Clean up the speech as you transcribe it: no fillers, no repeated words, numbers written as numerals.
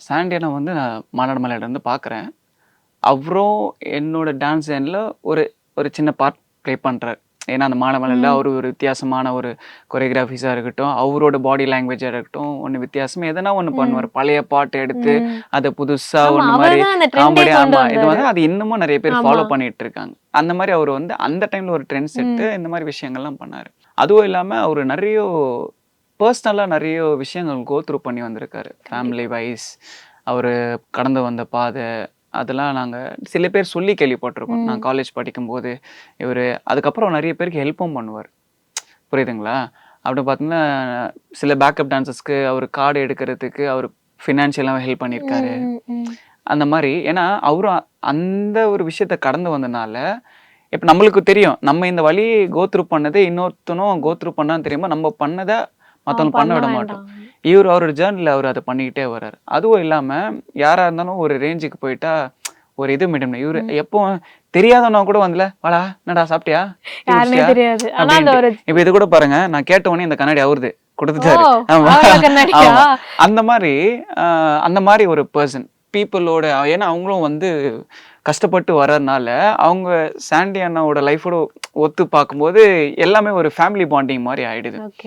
சாண்டியனை வந்து நான் மாநாடு மலையில இருந்து பார்க்குறேன். அவரும் என்னோட டான்ஸ் எண்ட்ல ஒரு ஒரு சின்ன பார்ட் ப்ளே பண்றாரு. ஏன்னா, அந்த மாலைமலர்ல ம். அவரு ஒரு வித்தியாசமான ஒரு கொரியோகிராஃபிஸா இருக்கட்டும், அவரோட பாடி லாங்குவேஜா இருக்கட்டும், ஒண்ணு வித்தியாசமா எதனா ஒண்ணு ம். பண்ணுவாரு. பழைய பாட்டு எடுத்து, ம். அத புதுசா ஆமா. ஒண்ணு மாரி அவர்தான் அந்த ட்ரெண்டே காமெடி கொண்டு ஆமா. இது வந்தாரு. வந்து அது இன்னமும் நெறைய பேர் ஆமா. ஃபாலோ பண்ணிட்டு இருக்காங்க. அந்த மாரி அவரு வந்து அந்த டைம்ல ஒரு ட்ரெண்ட் செட்டு ம். இந்த மாரி விஷயங்கள்லாம் பண்ணாரு. அதுவும் இல்லாம அவரு நெறைய பெர்சனலா நெறைய விஷயங்கள் கோ த்ரூ பண்ணி வந்திருக்காரு. ஃபேமிலி கண்டிப்பா. வைஸ் அவரு கடந்து வந்த பாத, அதெல்லாம் நாங்க சில பேர் சொல்லி கேள்விப்பட்டுருக்கோம். நான் ம். காலேஜ் படிக்கும்போது, இவரு அதுக்கப்புறம் நெறைய பேருக்கு ஹெல்ப்பும் பண்ணுவாரு. புரியுதுங்களா? அப்படி பார்த்தீங்கன்னா, சில பேக்கப் டான்சர்ஸ்க்கு அவரு கார்டு எடுக்கிறதுக்கு அவரு ஃபினான்ஷியலா ஹெல்ப் பண்ணியிருக்காரு. ம். ம். அந்த மாரி ஏன்னா, அவரும் அந்த ஒரு விஷயத்த கடந்து வந்தனால, இப்ப நம்மளுக்கு தெரியும். நம்ம இந்த வழி கோ த்ரூ பண்ணது இன்னொருத்தனும் கோ த்ரூ பண்ணான்னு தெரியுமா, நம்ம பண்ணத அவன் மத்தவங்க பண்ண பண்ண விட மாட்டோம். வேண்டாம். இவரு அவரோட ஜர்னில அவரு அத பண்ணிக்கிட்டே வராரு. அதுவும் இல்லாம யாரா இருந்தாலும் ஒரு ரேஞ்சுக்கு போயிட்டா, ஒரு இது மெயின்டெயின் இவரு ம். எப்பவும் தெரியாதவனா கூட வந்துல, "வாடா, என்னடா சாப்பிட்டியா? டீ யாருன்னே குடிச்சிட்டியா?" தெரியாது. ஆனா அந்த அப்படின்ட்டு. ஒரு இப்ப இது கூட பாருங்க, நான் கேட்ட உடனே இந்த கண்ணாடி அவருது. ஓ! குடுத்துட்டாரு. ஆமா. அவரோட கண்ணாடியா? ஆமா. அந்த மாரி அ அந்த மாரி ஒரு பெர்சன். பீப்பிளோட ஏன்னா அவங்களும் வந்து கஷ்டப்பட்டு வர்றதுனால, அவங்க சாண்டி அண்ணாவோட லைஃபோட ஒத்து பார்க்கும்போது, எல்லாமே ஒரு ஃபேமிலி பாண்டிங் மாரி ஆயிடுது. ஓகே.